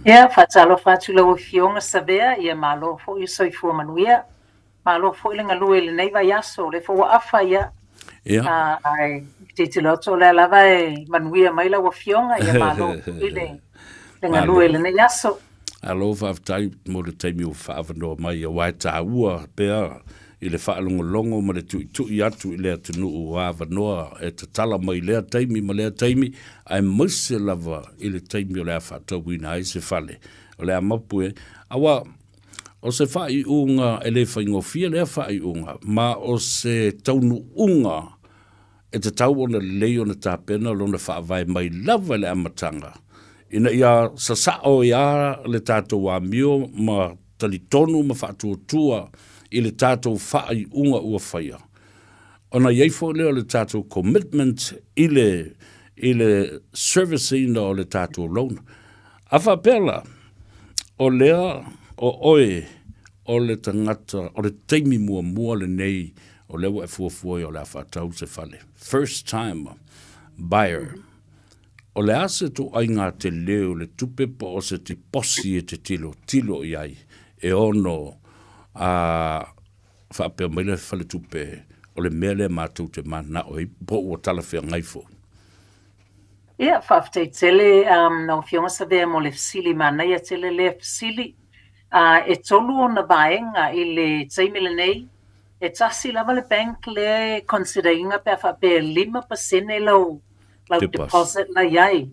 Ia, whaatalo whaatula o fionga savea, ia malo fo i soifua manuia, malo fo i lenga lue le neiva yaso, le fo wa afa ia. Ai, te loto le lava e manuia maila wa fionga, ia malo i lenga lue le ne yaso. Alo whaafatai mo le taimi o whaafanoa mai a wai tā ua pēr i le whaalongolongo ma le tui atu i lea tunu o whaafanoa e te tala mai lea taimi ma lea taimi ai mause lava i le taimi o lea whaatau ina ai se whale o lea mapue awa o se whai unga e le whaingofia lea whai unga ma o se taunu unga e te tau o na leo na tāpena lona whaavai mai lava le amatanga ina ia sasao ia le tātou a mio ma talitonu ma whaatuatua i le tātou whaai unga ua whaia. Ona ieifo leo le tātou commitment i le service ina o le tātou loan. Afa pela, o lea o oe o le tangata, o le teimi mua le nei o lewa e fuafuai o le awhatau se whale. First time buyer. O le ase to ai ngā te leo le tupe po o se te posi e te tilo iai e ono a whapea mai le whale tupe o le mea le mātou te mana o i po ua talawhea ngaifo. Ia, whaaftei tele nau fionga sa vea mo le fsili manai a tele le fsili e tolu o na vaenga i le taimile nei e tasi lava le bank le consider inga pe whapea 5% lau deposit la iai.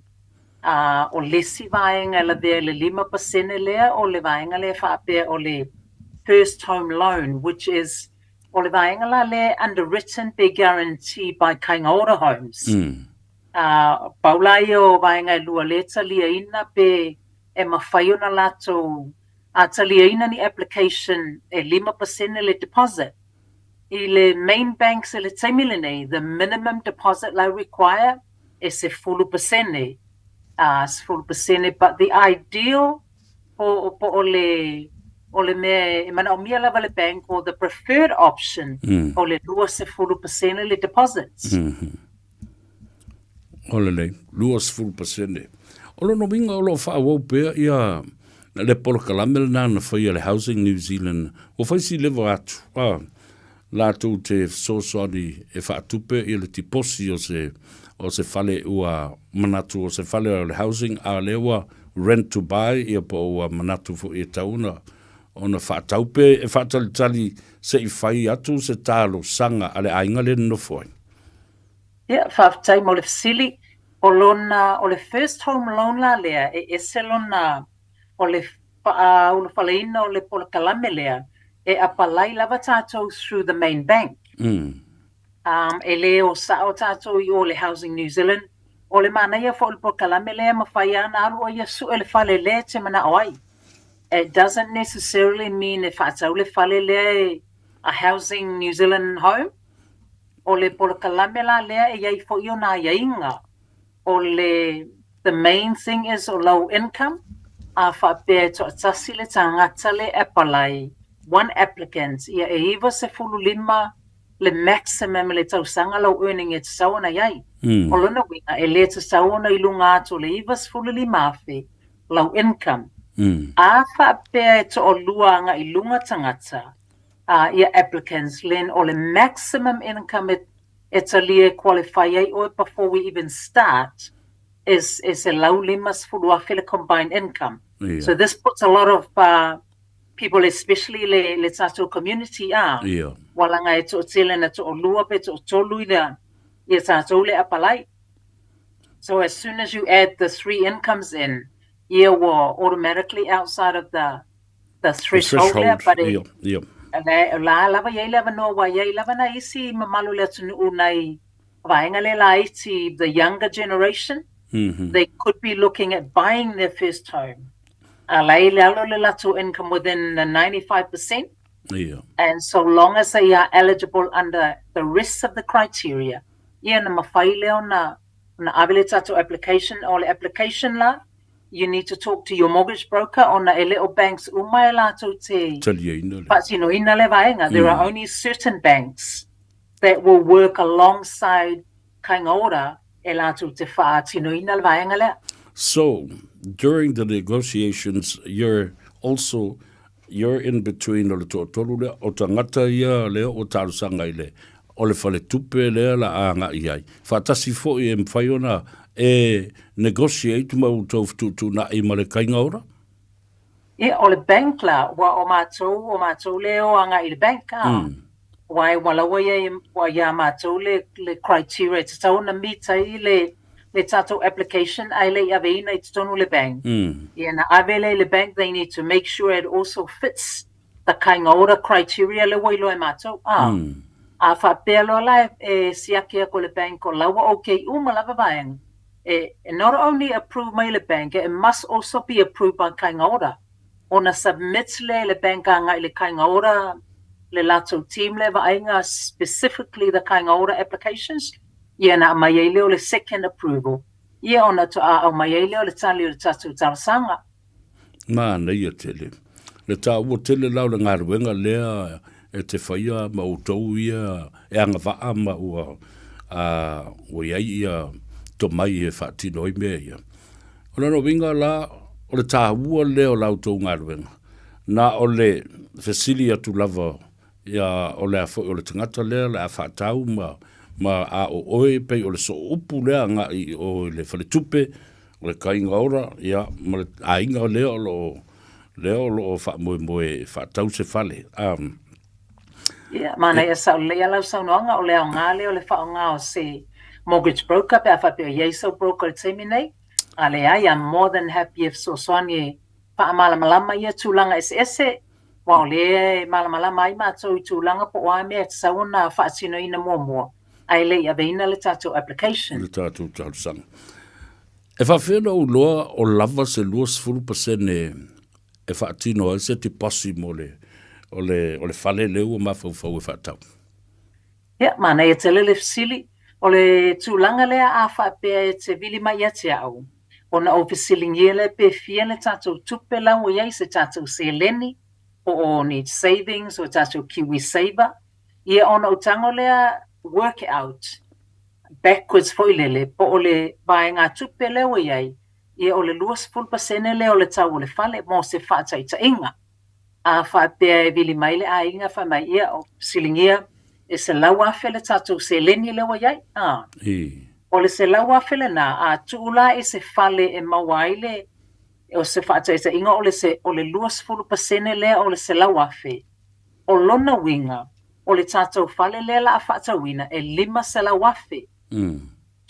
O lesi vaenga la vea le 5% lea o le vaenga le whaapea o le first home loan, which is o le vaenga la le underwritten be guaranteed by Kaingaora Homes. Paulai o vaenga lua le talia ina pe e mawhai ona lato a talia ina ni application e 5% le deposit. I le main banks e le taimile nei, the minimum deposit la require is a 4%, but the ideal for ole me mana o mia lava le bank or the preferred option ole lua se 4% le deposits. Ole le lua se 4%. Ole no minga olo fa wo pe ia le polkalame na na foi le Housing New Zealand o foi si levo atu. La tu te sosoni e fa tupe i le tiposi o se fale ua manatu o se fale o le housing a lewa rent to buy i po ua manatu fo i tauna ona whaataupe e whaatalitali se i whai atu se tālo sanga ale ainga le no foi. Ia, whaatai mo le fsili o le first home loan la lea e ese lona o le whaleina o le polakalame lea e apalai lava tātou through the main bank. E leo sa o tātou i o le Housing New Zealand, o le manaia fo le pokalame lea mawhai ana alu o ia su e le whale lea te mana oai. It doesn't necessarily mean e whaatau le whale lea a Housing New Zealand home. O le pokalame la lea e iai fo io na iainga. The main thing is o low income, a whapea to atasi le tangata le apalai. One applicant, ia e iwa se fulu lima le maximum le tausanga lau earning e te sauna iai. O lona winga e le te sauna i lunga ato le iwa se fulu lima afe lau income. A whapea e to o luanga i lunga tangata ia applicants len o le maximum income e talia qualify ai o before we even start is a lau lima se fulu afe le combined income. Yeah. So this puts a lot of people, especially le tātou community walanga e to tele na to lua pe to tolu ina ia tātou le apalai. So as soon as you add the 3 incomes in, you were automatically outside of the threshold there, but la lava ye lava no wa ye lava na isi mamalu le tunu unai vaenga le la iti the younger generation. They could be looking at buying their first home. Income within the 95%. And so long as they are eligible under the rest of the criteria, application or application la, you need to talk to your mortgage broker on a little banks. But there are only certain banks that will work alongside Kaingaora e la tu te wha tino ina le vaenga lea. So during the negotiations, you're in between o le tōtolu lea, o tangata ia lea o tārusanga i le, o le whale tupe lea la anga i ai. Whātasi fo i mwhai ona negotiate mau tau tu na i male kainga ora? O le bank la, wa o mātou leo anga i le bank wai walawa wa ia mātou le criteria te tau na mita i le tatou application ai le aveina I te tonu le bank. Ia na avele le bank, they need to make sure it also fits the kainga ora criteria le wailo e mātou. A whapea loa lai siakia ko le bank o lawa okay lava vaeng. Not only approved by the bank, it must also be approved by kainga ora. Ona submit le bank anga I le kainga ora le lato team le vaenga specifically the kainga ora applications. Ia na mai leo le second approval. Ia ona to a mai leo le tali le tatu tarsanga. Ma na ia tele. Le ta o tele lau le ngaruenga lea e te whaia ma utou ia e anga waa ma ua o iai ia to mai e whaatino I mea ia. Ona no winga la o le tāhua leo lau tau ngaruenga. Na o le fesili atu lava ia o le afo o le tangata lea le a whaatau ma a o oe pei o le so upu lea nga I o le whale tupe o le kainga ora ia ma le ainga leo lo o wha moe whaatau se whale. Ia, mana ia sau lea lau sau noanga o leo ngā leo le whaonga o se mortgage broker pe a whapea yeso broker le teimi nei. A le ai, I'm more than happy if so soani wha malamalama ia tūlanga ese. Wa o le malamalama I mātou I tūlanga po oa mea te sau na whaatino ina mua. Ai le ia veina le tātou application. Le tātou tāusanga. E whawhena o loa o lava se lua 10% e whaatino ai se te pasi mo o le whale leo o mawhauwhau e whaatau. Ia, mana ia te lele fisili. O le tūlanga lea a whapea e te vili mai ate au. O na o fisilingia le pe fia le tātou tupe lau iai se tātou se leni. O need savings o tātou kiwi saver. Ia ona o tango lea work out backwards foi lele. Po o le vai ngā tupe leo iai. Ia o le 20% leo le tau o le fale mo se whaatai ta inga. A whapea e vili mai le a inga whamai ia o fisilingia. E se lau afele tātou se leni lewa iai. O le se lau afele na a tuula e se fale e mawaile o se whaatai sa inga o le 20% lea o le se lau afe. O lona winga o le tātou fale lea la a whaatawina e 5 se lau afe.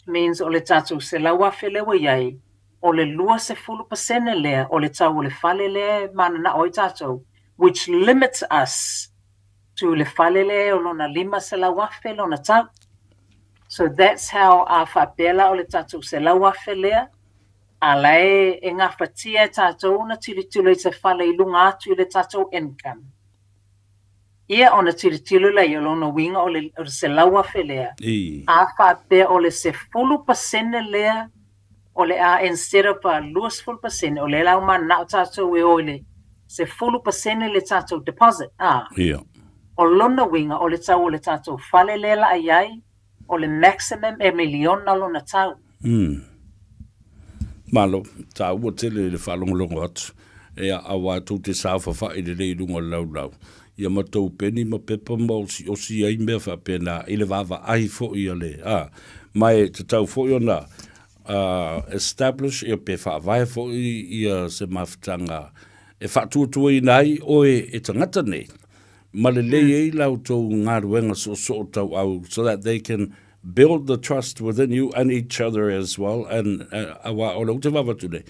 Means o le tātou se lau afe lewa iai. O le 20% lea o le tau o le fale lea mana na oi tātou. Which limits us to le falele o lona 5 se lau afe lona tau. So that's how a whapela o le tātou se lau afe lea. A lai e ngā whatia tātou na tiritulu I te whale I lunga atu I le tātou income. Ia o na tiritulu lei o lona winga o le se lau afe lea. A whapea o le se 10% lea o le a instead of 20% o le lau mana o tātou e o le se 10% le tātou deposit. O lona winga o le tau o le tātou whale lela ai ai o le maximum e miliona lona tau. Malo, tau o tele le whalongolongo atu. E a wātou te sāwha wha I le reirunga lau. Ia matou peni ma pepa ma o si ai mea whapena I le wawa ai fo I a le. Mai te tau fo I ona establish I a pe whaavai fo I a se mawhitanga. E whatuatua I nai oe e tangata nei. Malelei lau tau ngaruenga so tau au so that they can build the trust within you and each other as well and awa o lau te wawatu nei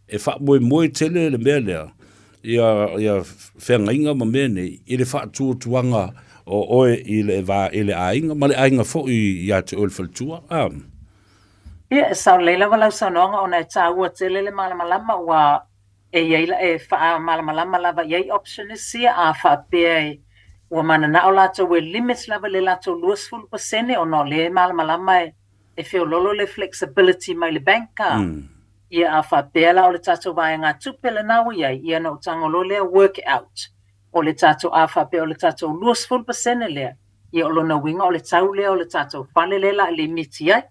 e wha moe tele le mea lea ia whengainga ma mea nei I le wha tuanga o oe I le ainga ma le ainga fo I te olwhaltua Ia sao leila walau sao noanga o na tāua tele le malamalama wa e iaila e wha malamalama lava iei option sia a wha pea Ua mana na o lātou e limits lava le lātou 20% o no le malamalama e whiololo le flexibility mai le banka. Ia a whapea la o le tātou vai ngā tupele nāua iai, ia na o tangolo lea work out. O le tātou a whapea o le tātou 20% lea. Ia o lona winga o le tau lea o le tātou whale le la le miti ai.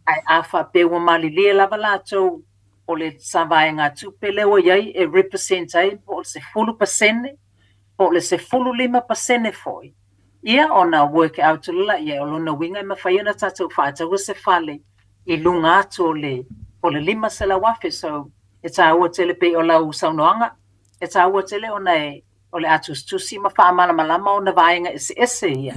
Ai a whapea ua mali lea lava lātou o le savaenga tupele o iai e represent ai po se 10%, po le se 15% foi. Ia ona work out la ia o lona winga ma fai ona tatou whaatau se fale I lunga atu o le 5 wafe, so e tāua tele pe o lau saunoanga, e tāua tele ona o le atus tusi ma wha malama o na vaenga ese ia.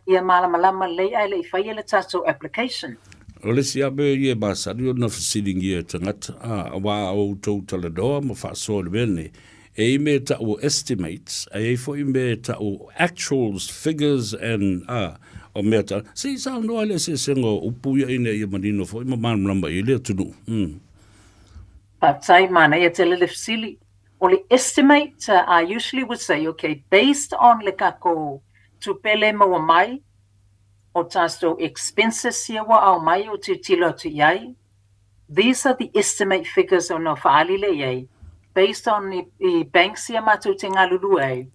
Ia malama lei ai le I whai le tatou application. O le si abe ia basari o na fasilingi e tangata a wa o tau taladoa ma whaasoa le bene. E me ta o estimates, e fo I me ta o actuals, figures, and o mea ta, si sa noa le se sengo upuia ina ia manino fo ima manama I le tunu. Patai mana ia tele le fasili. O le estimate, I usually would say, okay, based on le kako tupele maua mai, o tasto expenses ia wa au mai o te tilo tu iai, these are the estimate figures o no whaali le iai, based on the banks ia matu te ngalulu ai,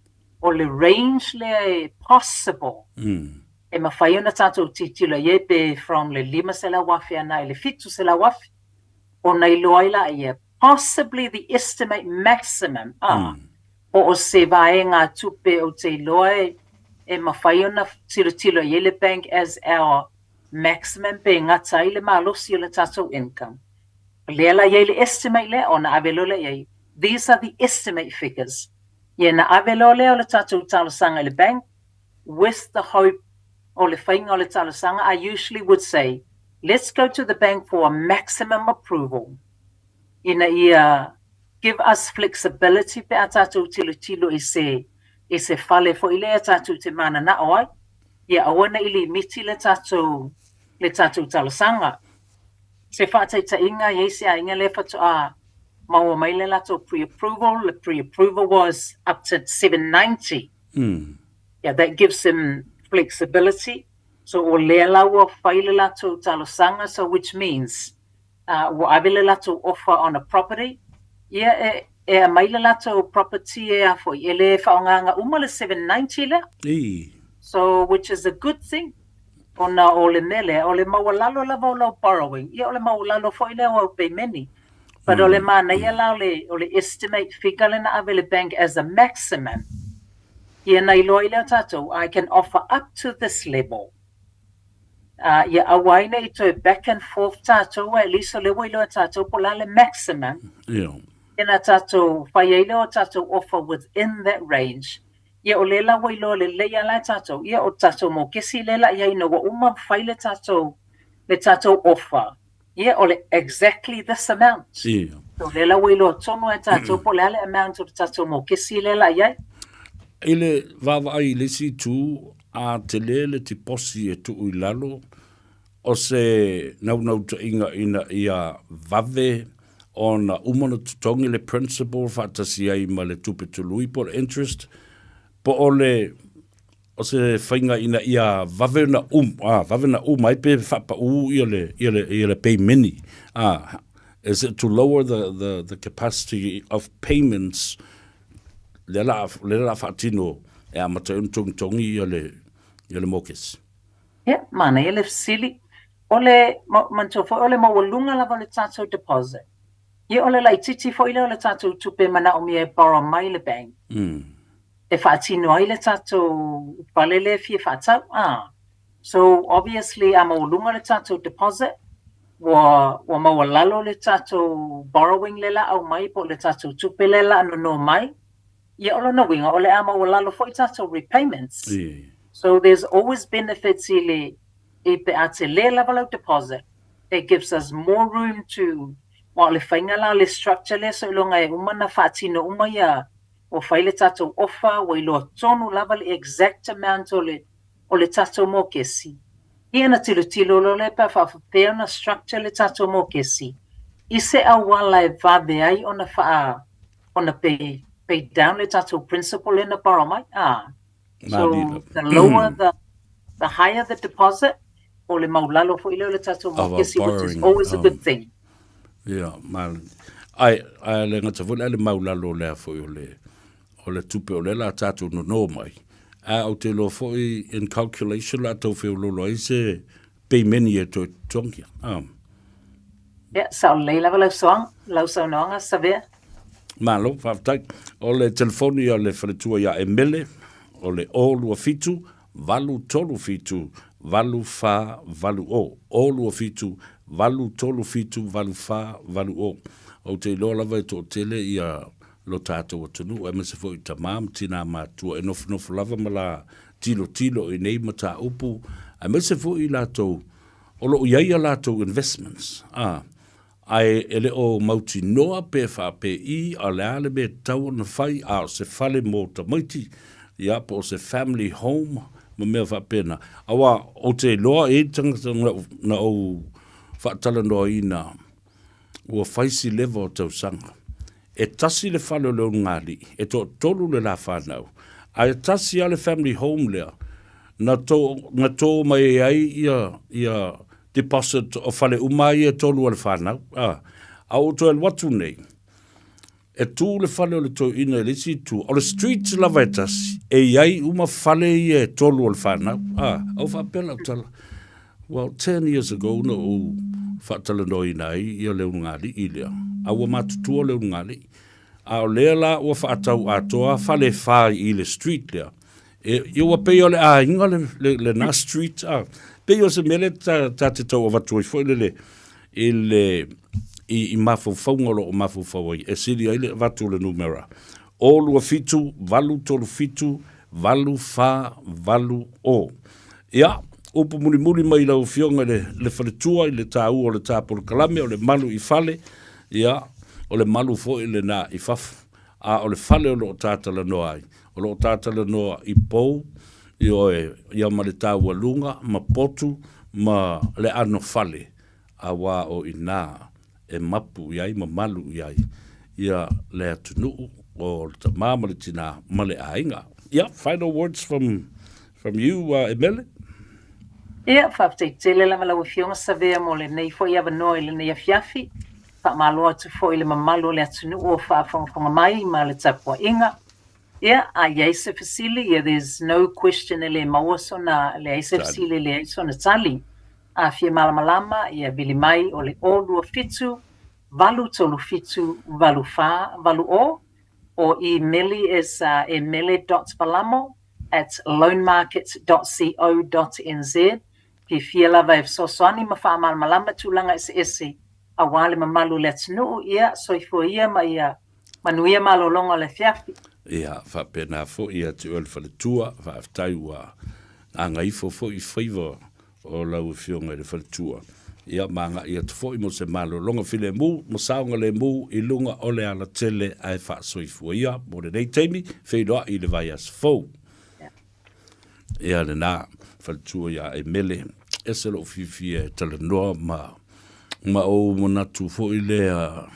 o le range le possible. E mawhai ona tatou titila ie pe from le 5 wafe ana le 7 wafe, o nei loaila ia, possibly the estimate maximum, o se vaenga tupe o te loai, e mawhai ona tilo ie le bank as our maximum pe ngata I le malosi o le tatou income. Lela ie le estimate le, o na avelo le ie, these are the estimate figures. Ie na avelo le o le tatou talosanga le bank, with the hope o le whainga o le talosanga, I usually would say, let's go to the bank for a maximum approval. Ina ia give us flexibility pe a tatou tilo I se fale fo I le a tatou te mana na oai. Ia awana I li miti le tatou talosanga. Se whātaita inga ie se a inga le whatoa maua mai le lato pre-approval. The pre-approval was up to 790. Yeah, that gives them flexibility. So o lea laua whai le lato talosanga, so which means wa ave le lato offer on a property. Yeah, e mai le lato property e a foi. E le whaonganga uma le 790 le. So, which is a good thing. Ona o le mele, o le mawalalo lava o lau borrowing. Ia o le mawalalo foi le o pay many. But o le mana ia lau o le estimate figure le na ave le bank as a maximum. Ia na ilo ile o tatou, I can offer up to this level. Ia awaina I toi back and forth tatou, at least o le ilo o tatou po la le maximum. Yeah. Ia na tatou, whai ile o tatou offer within that range. Ia o le la wailo le leia la tatou, ia o tatou mo kesi le la ia ina wa uma whai le tatou offer. Ia o le exactly this amount. Yeah. So le la wailo tono e tatou po le ale amount o tatou mo kesi le la ia. Ile vava ai le si tu a te lele te posi e tu uilalo o se nau te inga ina ia vave o na umana tutongi le principal whaatasi ai ma le tupe tului por interest po o se whainga ina ia vave na ai pe whapa ia le pay many. Is it to lower the capacity of payments le la whaatino e a mata tongi ia le mokes. Yeah, mana ia le fasili. Ole mantofo ole mawalunga lava le tatou deposit. Ia ole lai titi fo ile ole tatou tupe mana o mie borrow mai le bank. E whaatino ai le tatou palele fie whaatau. So obviously a mawalunga le tatou deposit wa mawalalo le tatou borrowing lela au mai po le tatou tupe lela no mai. Ia ole na winga ole a mawalalo fo I tatou repayments. Yeah. So there's always benefits ile e pe ate le level of deposit. It gives us more room to wa le whainga la le structure le so longa e umana whaatino umaya o whaile tatou offer wa ilo tonu level exact amount o le tatou mo kesi. Ia na tilo lo le pa whawhapea na structure le tatou mo kesi. I se awala e vave ai ona pay down le tatou principal in the borrow mai. So the lower the higher the deposit, o le maulalo fo ile le tatou mo kesi, which is always a good thing. Yeah, Malu. Ai le ngata vole le maulalo le fo o le tupe o le la tatou no mai. O te lo fo in calculation la tau feo lolo ai se pay many e to tongia. sa o leila lau soang, lau saunoanga sa vea. Malo, whaftai. O le telefoni o le wharetua ia Emele, o le ōlua fitu, valu tolu fitu, valu wha, valu o. Ōlua fitu, valu tolu fitu, valu wha, valu o. O te iloa lava e tō tele ia lo tātou atunu, e mese fo i tamam tina mātua, e nofu lava ma la tilo i nei ma tā upu, e mese fo i lātou, o lo iaia lātou investments, ai ele o mauti noa pe fa pe I a le ale me tau na fai a o se fale mo ta maiti ia po se family home ma mea fa pena awa o te loa e tangata na o fa tala noa I na ua faisi lewa o tau sanga e tasi le fale o leo ngali e to tolu le la whanau a e tasi a le family home lea na to mai ai ia deposit o fale umai e tolu al whanau. A o to el watu nei. E tū le fale o le tō ina le si tū. O le streets lava e tasi. E iai uma fale I e tolu al whanau. Au whapela o tala. Well, 10 years ago, no o whatala no ina I o leo ngāli I lea. A ua matutua leo ngāli. A o lea la ua whaatau atoa fale whai I le street lea. E ua pei o le a inga le na street. Pei o se mele ta te tau o watu I fo I mafaufaunga o mafaufaua I. E siri ai le watu le numera. Ōlua fitu, valu tolu fitu, valu wha, valu o. Ia, upu muli mai lau fionga le wharetua I le tāu o le tāpuru kalame o le malu I Fale. Ia, o le malu fo I le nā I fafu. A o le Fale o lo tātala noa ai. O lo tātala noa I pou. Ia ma le tāua lunga, ma potu, ma le ano Fale. A wā o I nā e mapu iai, ma malu iai. Ia le atunu o le tamama le tina ma le ainga. Yeah, final words from you, Emele? Ia, whafteitele lama lau fionga sa vea mo le nei fo I avanoa I le nei afiafi. Whaamaloa tu fo I le mamalu le atunu o whaafonga mai ma le tapua inga. Yeah, Aise Facili, there's no question ele maoso na le Aise Facili le Aise na tali. A fia malamalama, vili mai o le ōlua fitu, valu tolu fitu, valu wha, valu o email is emele.palamo@loanmarket.co.nz. Ki fia lava sosoani ma wha malamalama tūlanga ese a wale mamalu le tunu ia soifo ia ma ia manuia malolonga le fiafi. Ia, whapena fo ia te ol whaletua, whaaftai wa angaifo fo I whaiva o lau fionga le whaletua. Ia manga ia te fo I mo se malo longa file mu, mo saunga le mu I lunga ole ala tele ai whaasoifua ia, mo le nei teimi, whaidoa I le vai as fau. Ia le nā, whaletua ia Emele, ese lo fifi e tala noa ma o monatu fo I lea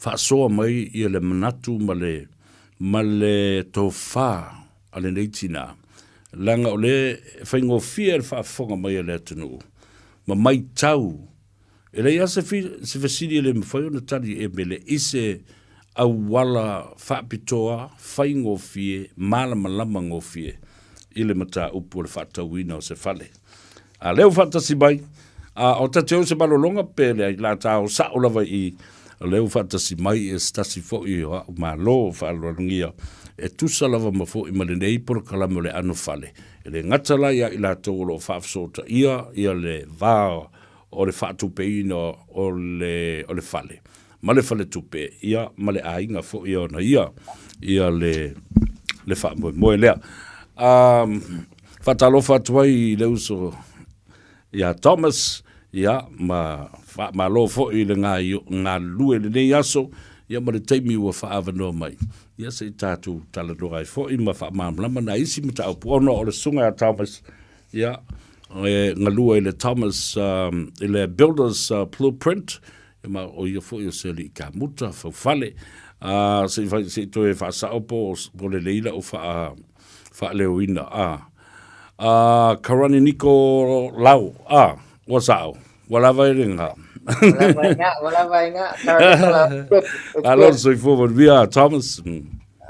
whaasoa mai I le manatu ma le tōwha a le neitina. Langa o le whaingo fia le whaafonga mai a le atunu. Ma mai tau. E rei asa se fasiri le mwhai ona tari Emele ise au wala whaapitoa, whaingo fie, malama ngo fie. I le mata upu le whaatauina o se fale. A leo whaatasi mai. O tateo se malolonga pele ai la tau saolawa I leo whaatasi mai e stasi fo I ma lo whaalwangia e tusa lava ma fo I ma le nei por kalame o le ano Fale. E le ngatala ia I la tau lo whaafsota ia le vā o le whaatupeina o le Fale. Ma le Fale tupe ia ma le ainga fo ia na ia le whaamoe lea. Whaatalofa tuai le uso ia Thomas ia ma lo fo I le ngā lue le nei aso ia ma le teimi ua whaavanoa mai. Ia se tātou tala noa ai fo I ma whaamamlama na isi ma tau puono o le sunga a Thomas. Ia ngā lue le Thomas I le Builder's Blueprint. Ia ma o ia fo I o se li ka muta fau Fale. Se toe whaasao po le leila o whaaleo Karani Niko Lau. What's out? Walawa I ringa. Walawa inga. Hello, so forward. We are Thomas.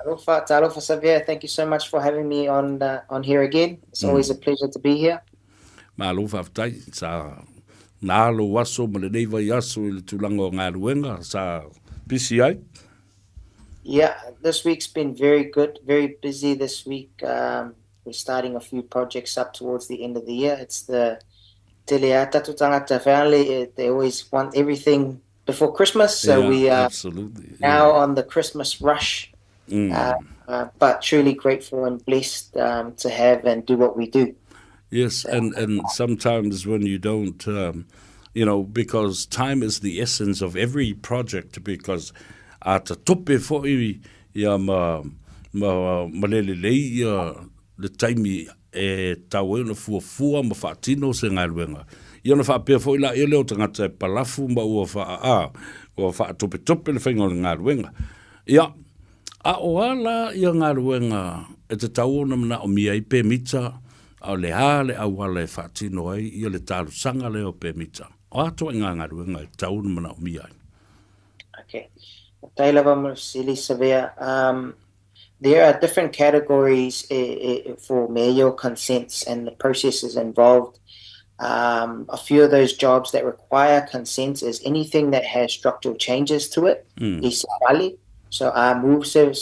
Talofa Xavier, thank you so much for having me on here again. It's always a pleasure to be here. Malu whaftai, sa Nā lo waso ma le nei vai aso i le tūlanga o ngā ruenga sa pisi ai. Yeah, this week's been very good, very busy this week. We're starting a few projects up towards the end of the year. It's the Te Lea Tatu Tangata family. They always want everything before Christmas, so Yeah, we are absolutely. now Yeah. on the Christmas rush. But truly grateful and blessed to have and do what we do. Yes, and sometimes when you don't, because time is the essence of every project, because at the tope fo'i ia malelelei le taimi e tau na fuafua ma whaatino se ngā ruenga. Ia na whaapea fo'i la ele o tangata e palafu ma ua whaatope le whainga o ngā ruenga. Ia, a o ala ia ngā ruenga e te tau na mana o mia i pe mita, au le hale au ala e whaatino ai, ia le tāru sanga leo pe mita. O ato ngā ruenga e tau na mana o mia ai. Okay. Tailava Marceli Savea. There are different categories for mayoral consents and the processes involved. A few of those jobs that require consent is anything that has structural changes to it. Is Fale. So move so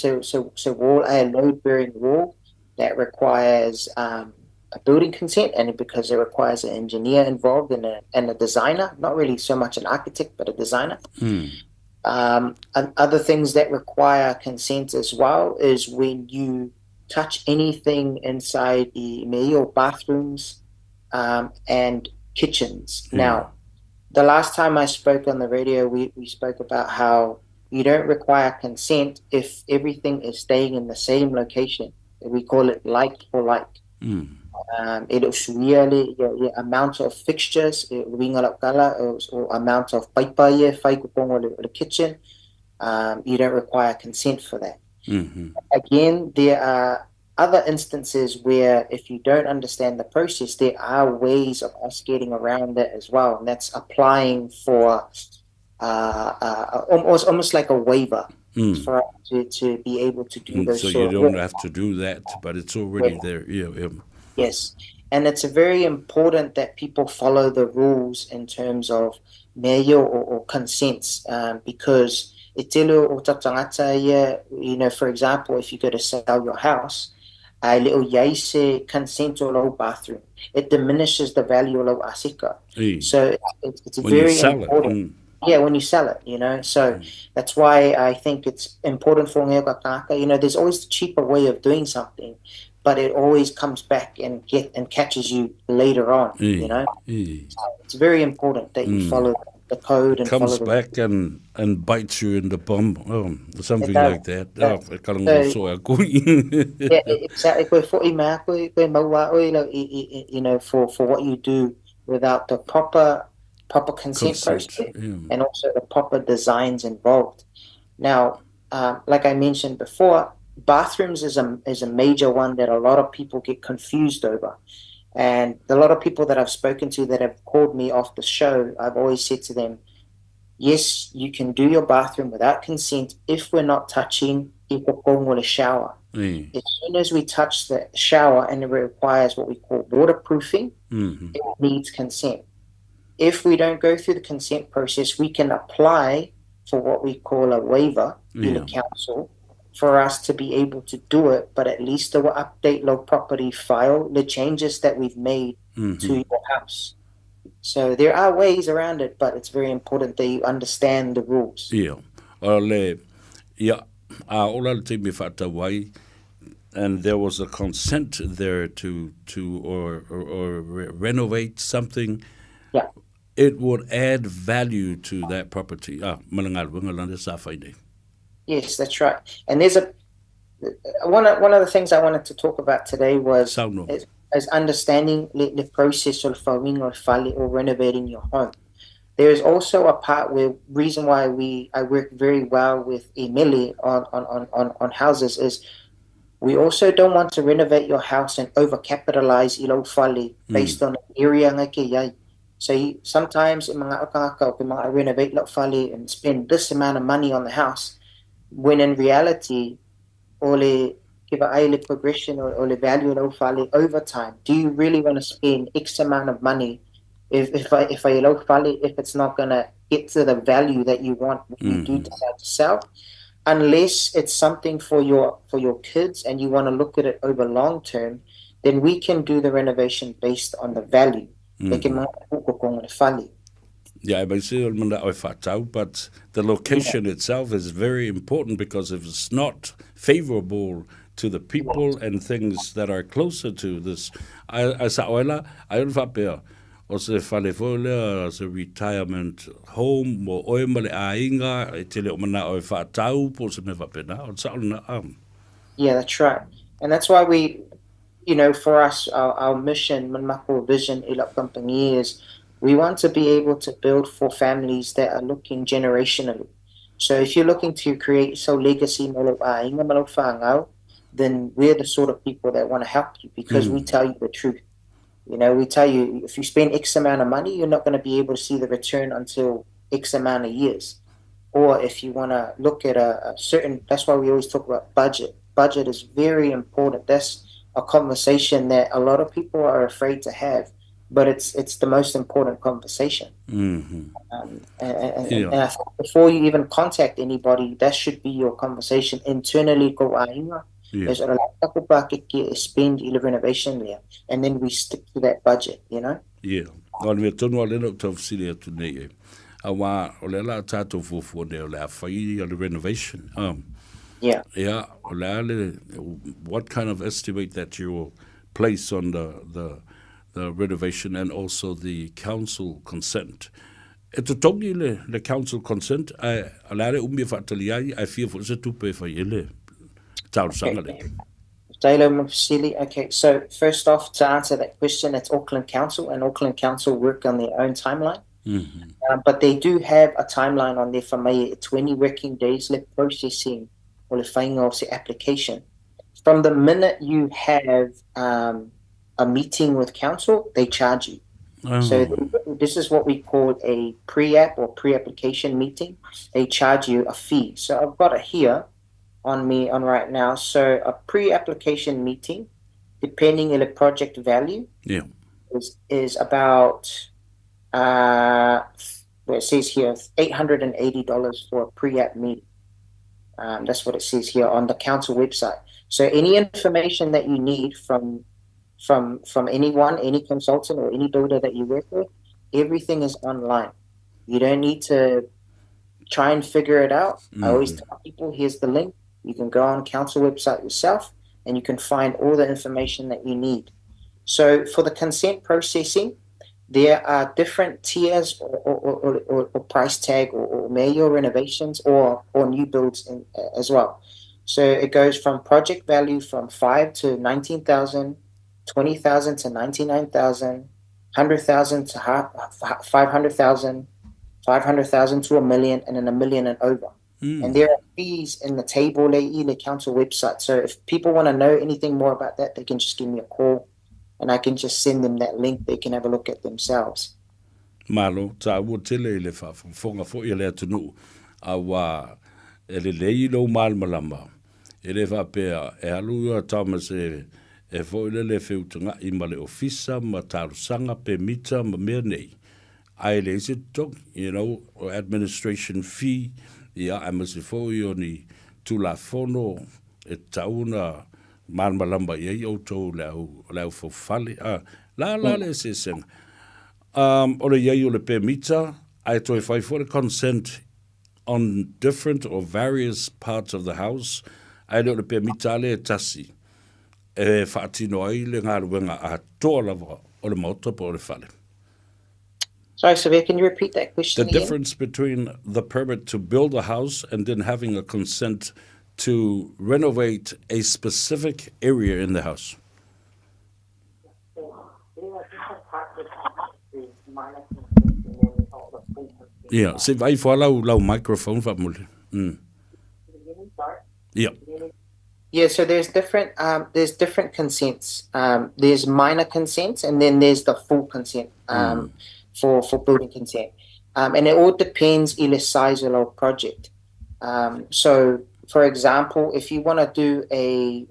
wall, a load bearing wall that requires a building consent, and because it requires an engineer involved and a designer, not really so much an architect, but a designer. And other things that require consent as well is when you touch anything inside the male bathrooms and kitchens. Now, the last time I spoke on the radio, we spoke about how you don't require consent if everything is staying in the same location. We call it like for like. Amount of fixtures, or amount of the kitchen, you don't require consent for that. Again, there are other instances where if you don't understand the process, there are ways of us getting around that as well, and that's applying for almost like a waiver for us to be able to do those. So you don't have to do that, but it's already there. Yeah. Yes, and it's very important that people follow the rules in terms of mayo or consents, because for example, if you go to sell your house, consent or low bathroom, it diminishes the value of asika. So it's when very you sell important. Yeah, when you sell it, so that's why I think it's important for there's always the cheaper way of doing something, but it always comes back and catches you later on, So it's very important that you follow the code and comes follow back and bites you in the bum, something like that. Yeah, exactly. For what you do without the proper consent process and also the proper designs involved. Now, like I mentioned before, bathrooms is a major one that a lot of people get confused over. And a lot of people that I've spoken to that have called me off the show, I've always said to them, yes, you can do your bathroom without consent if we're not touching the shower. As soon as we touch the shower and it requires what we call waterproofing, it needs consent. If we don't go through the consent process, we can apply for what we call a waiver in the council for us to be able to do it, but at least they will update low property file the changes that we've made to your house. So there are ways around it, but it's very important that you understand the rules. And there was a consent there to renovate something. Yeah. It would add value to that property. Yes, that's right. And there's one of the things I wanted to talk about today was is understanding the process of farming or fale or renovating your home. There is also a part where reason why I work very well with Emele on houses is we also don't want to renovate your house and overcapitalize ilo fale based on the area. So sometimes I renovate lo fale and spend this amount of money on the house, when in reality, give a progression or the value of fale over time. Do you really want to spend X amount of money if I low Fale, if it's not gonna get to the value that you want when you do decide to sell, unless it's something for your kids and you want to look at it over long term, then we can do the renovation based on the value. Yeah, I say but the location itself is very important, because if it's not favorable to the people and things that are closer to this, I sa oila, I don't fa o se fale fole, se retirement home, o oe male a inga, e tele o mana o fa tau, po se me fa pena, o sa ona Yeah, that's right. And that's why we, for us, our mission, Manmako vision, Ilap Company, is we want to be able to build for families that are looking generationally. So if you're looking to create legacy, then we're the sort of people that want to help you, because we tell you the truth. We tell you, if you spend X amount of money, you're not going to be able to see the return until X amount of years. Or if you want to look at a certain, that's why we always talk about budget. Budget is very important. That's a conversation that a lot of people are afraid to have, but it's the most important conversation. And I think before you even contact anybody, that should be your conversation internally. Ko ainga, there's a lot of spend in renovation there, and then we stick to that budget. Yeah. Ngon me tonu ale no tau sile atu nei. Awa o le la tatou fufu ne o le awhai o le renovation. Yeah. Yeah, o le ale, what kind of estimate that you will place on the renovation and also the council consent? E to tongi le council consent, a le ale umi whaatali ai, ai fia fu se tupe whai ele tau sanga le. Okay, so first off, to answer that question, it's Auckland Council, and Auckland Council work on their own timeline. But they do have a timeline on their whamai, 20 working days left processing or the whainga of the application. From the minute you have a meeting with council, they charge you. So this is what we call a pre-app or pre-application meeting. They charge you a fee. So I've got it here on right now. So a pre-application meeting, depending on the project value, is about where it says here $880 for a pre-app meeting. That's what it says here on the council website. So any information that you need from anyone, any consultant or any builder that you work with, everything is online. You don't need to try and figure it out. I always tell people, here's the link. You can go on council website yourself and you can find all the information that you need. So for the consent processing, there are different tiers or price tag or major renovations or new builds as well. So it goes from project value from 5 to 19,000, 20,000 to 99,000, 100,000 to 500,000, 500,000 to $1 million, and then $1 million and over. And there are fees in the table, the council website. So if people want to know anything more about that, they can just give me a call and I can just send them that link. They can have a look at themselves. Malu, ta ua tele le whafonga fo i le atunu awa ele lei lo malmalama. Ele whapea e alu ua tamas e fo ile le whiutunga I ma le ofisa ma tarusanga pe mita ma mea nei. Ai le isi tok, administration fee, ia amasi fo I ni tulafono e tauna malmalamba ia I autou lau fo fale. La le se senga. O le iai o le permita, ai toi fai for the consent on different or various parts of the house. Ai le permita le tasi. E whaatino ai le ngā ruenga a toa lava o le mauta po le fale. Sorry, Sylvia, can you repeat that question The again? difference between the permit to build a house and then having a consent to renovate a specific area in the house. Yeah, se vai fo lau microphone fa mule. Yeah. Yeah, so there's different consents. There's minor consents and then there's the full consent for building consent. And it all depends on the size of our project. So for example, if you want to do a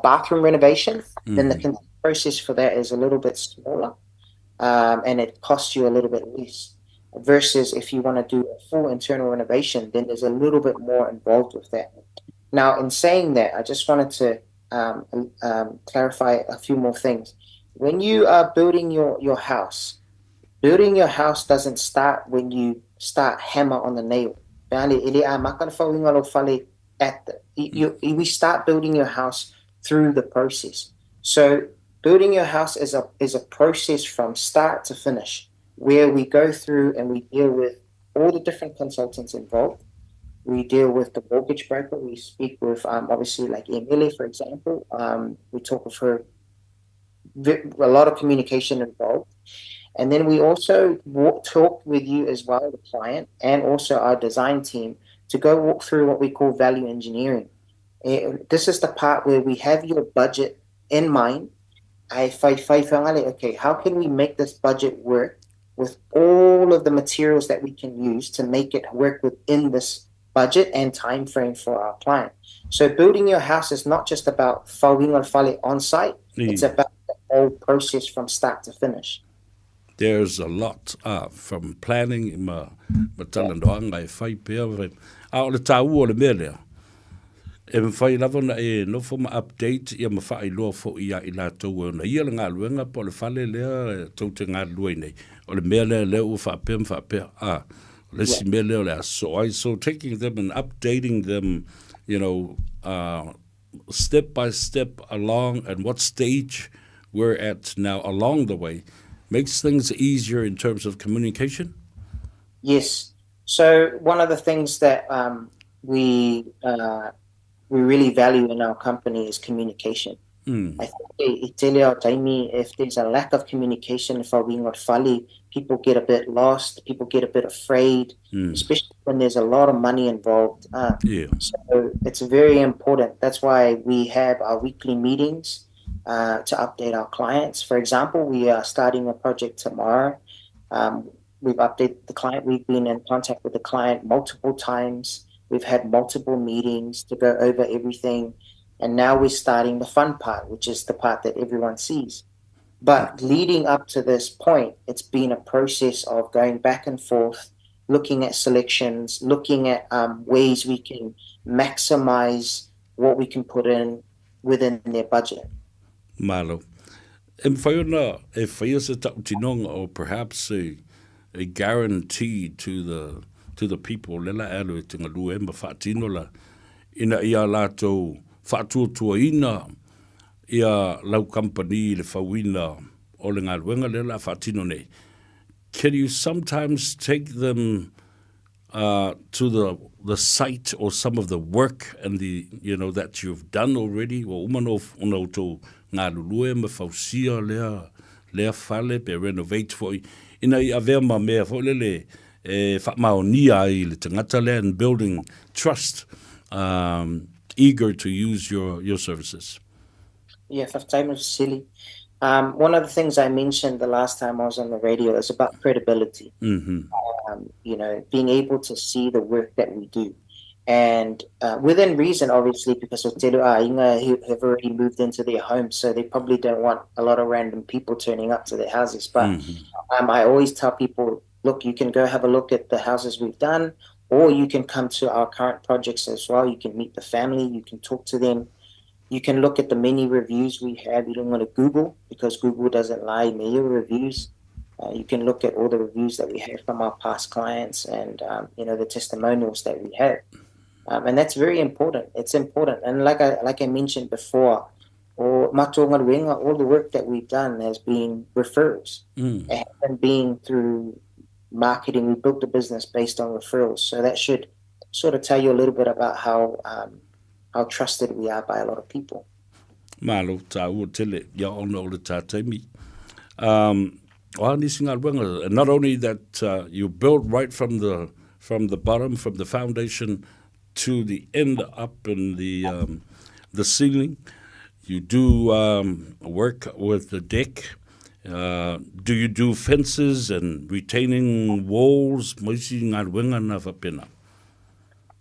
bathroom renovation, then the consent process for that is a little bit smaller. and it costs you a little bit less. Versus if you want to do a full internal renovation, then there's a little bit more involved with that. Now, in saying that, I just wanted to clarify a few more things. When you are building your house, building your house doesn't start when you start hammer on the nail. We start building your house through the process. So building your house is a process from start to finish, where we go through and we deal with all the different consultants involved. We deal with the mortgage broker. We speak with obviously like Emele, for example. We talk with her, a lot of communication involved. And then we also talk with you as well, the client, and also our design team to go walk through what we call value engineering. This is the part where we have your budget in mind. Okay, how can we make this budget work with all of the materials that we can use to make it work within this budget and time frame for our client? So building your house is not just about Fale on site, it's about the whole process from start to finish. There's a lot from planning ma talandoanga e fai pea a o le tau o le mele e fai lava na e no fo ma update ia ma fai lo fo ia I latou na ia nga luenga po le fale le tau te nga lue nei o le mele le u fa pea le si mele le so taking them and updating them, you know, step by step along and what stage we're at now along the way makes things easier in terms of communication? Yes. So one of the things that we really value in our company is communication. I think if there's a lack of communication for Fale, people get a bit lost, people get a bit afraid, especially when there's a lot of money involved. So it's very important. That's why we have our weekly meetings to update our clients. For example, we are starting a project tomorrow. We've updated the client. We've been in contact with the client multiple times. We've had multiple meetings to go over everything. And now we're starting the fun part, which is the part that everyone sees. But leading up to this point, it's been a process of going back and forth, looking at selections, looking at ways we can maximize what we can put in within their budget. Malu. And if or perhaps a guarantee to the people, lela alo tinga luemba fatino la ina ia lato fatutuaina ia lau company le fawina o le ngaluenga lela fatino nei. Can you sometimes take them to the site or some of the work and that you've done already? Or umano uno to ngalulue me fausia lea fale pe renovate for ina I avea ma mea fo lele maonia I le tangata lea and building trust, eager to use your services. Yeah, for time is silly. One of the things I mentioned the last time I was on the radio is about credibility. Being able to see the work that we do. And within reason, obviously, because of Inga have already moved into their homes, so they probably don't want a lot of random people turning up to their houses. But I always tell people, look, you can go have a look at the houses we've done, or you can come to our current projects as well. You can meet the family, you can talk to them. You can look at the many reviews we have. You don't want to Google, because Google doesn't lie. Many reviews. You can look at all the reviews that we have from our past clients and, the testimonials that we have. And that's very important. It's important. And like I mentioned before, all the work that we've done has been referrals. It hasn't been through marketing. We built the business based on referrals. So that should sort of tell you a little bit about how trusted we are by a lot of people. Malu, ta'u tele, ya ono le tātaimi. Not only that you build right from the bottom, from the foundation to the end up in the ceiling, you do work with the deck. Do you do fences and retaining walls?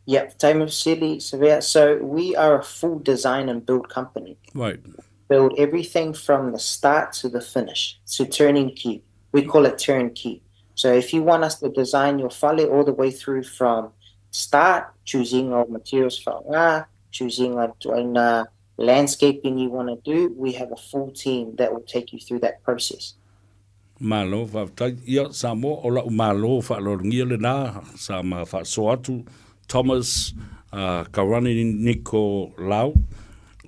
Yeah, time of silly severe. So we are a full design and build company. Right. Build everything from the start to the finish. So turning key. We call it turnkey. So if you want us to design your fale all the way through from start, choosing our materials for choosing on landscaping you want to do, we have a full team that will take you through that process. Malo whaatai ia Samoa o lau malo whaalorungia le nā sa ma whaasoatu Thomas Karani Nico Lau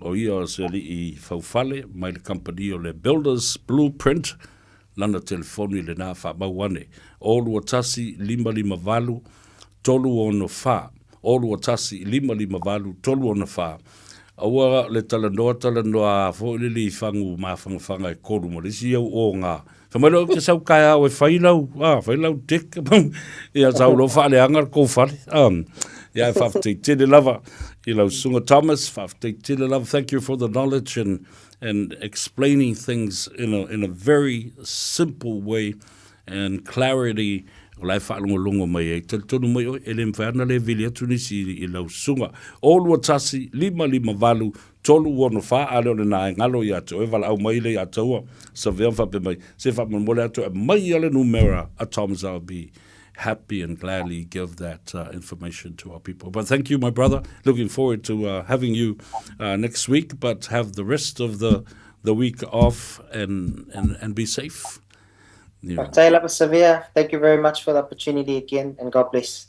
o ia o se li I whauwhale mai le company o le Builders Blueprint lana telefoni le nā whaamauane olu o tasi 555 tolu o no wha olu o tasi 555 tolu o no wha aua le talanoa fo li fangu mawhangawhanga e koru mo lisi au o ngā whamaro ke sau kai au e whailau tek ia sau lo whaale angar kou whale ia e whawhtei tele lava I lau sunga Thomas whawhtei tele lava. Thank you for the knowledge and explaining things in a very simple way and clarity. O lai whaalongolongo mai e tonu mai o ele mwhana le vili atu nisi I lau sunga. Olu atasi 555 tolu wono wha ale o le nā ngalo I atu e wala au mai le atua sa vea whape mai se whape mole atu e mai ale numera a Thomas. I'll be happy and gladly give that information to our people. But thank you, my brother. Looking forward to having you next week, but have the rest of the week off and be safe. Thank you very much for the opportunity again, and God bless.